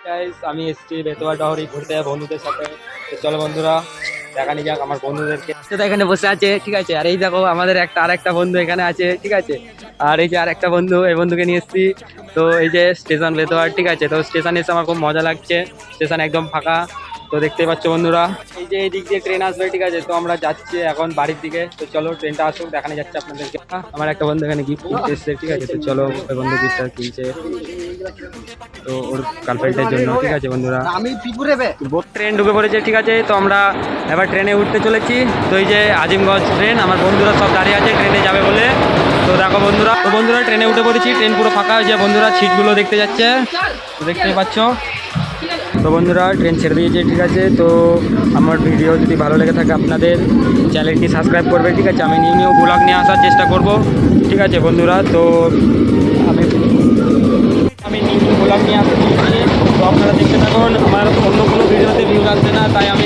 Guys আমি এসেছি বেতোয়া ডহরি ঘুরতে বন্ধুদের সাথে। তো চলো বন্ধুরা দেখানি যাক আমার বন্ধুদেরকে। তো এখানে বসে আছে, ঠিক আছে। আর এই দেখো আমাদের আরেকটা বন্ধু এখানে আছে, ঠিক আছে। আর এই যে আরেকটা বন্ধু, এই বন্ধুকে নিয়ে এসেছি। তো এই যে স্টেশন বেতোয়া, ঠিক আছে। তো স্টেশনে এসে আমার খুব মজা লাগছে, স্টেশন একদম ফাঁকা। তো দেখতেই পাচ্ছ বন্ধুরা, এই যে এই দিক দিয়ে ট্রেন আসবে, ঠিক আছে। তো আমরা যাচ্ছি এখন বাড়ির দিকে। তো চলো ট্রেনটা আসুক, দেখানো যাচ্ছে আপনাদেরকে। আমার একটা বন্ধু এখানে গিফট কিনতে এসছে, ঠিক আছে। তো চলো ওই বন্ধু গিফটটা কিনছে তো ওর গার্লফ্রেন্ডের জন্য, ঠিক আছে বন্ধুরা। আমি পিপুরে বে ট্রেন ঢুকে পড়েছে, ঠিক আছে। তো আমরা এবার ট্রেনে উঠতে চলেছি। তো এই যে আজিমগঞ্জ ট্রেন, আমার বন্ধুরা সব দাঁড়িয়ে আছে ট্রেনে যাবে বলে। তো দেখো বন্ধুরা, তো বন্ধুরা ট্রেনে উঠে পড়েছি। ট্রেন পুরো ফাঁকা, যে বন্ধুরা সিটগুলো দেখতে যাচ্ছে, তো দেখতেই পাচ্ছ। তো বন্ধুরা ট্রেন ছেড়ে দিয়েছে, ঠিক আছে। তো আমার ভিডিও যদি ভালো লেগে থাকে আপনাদের চ্যানেলটি সাবস্ক্রাইব করবে, ঠিক আছে। আমি নিউ ব্লগ নিয়ে আসার চেষ্টা করব, ঠিক আছে বন্ধুরা। তো আমি নিউ ব্লগ নিয়ে আসতে চলেছি। তো আপনারা দেখতে থাকুন, আমার অন্য কোনো ভিডিওতে ভিউ আসবে না, তাই আমি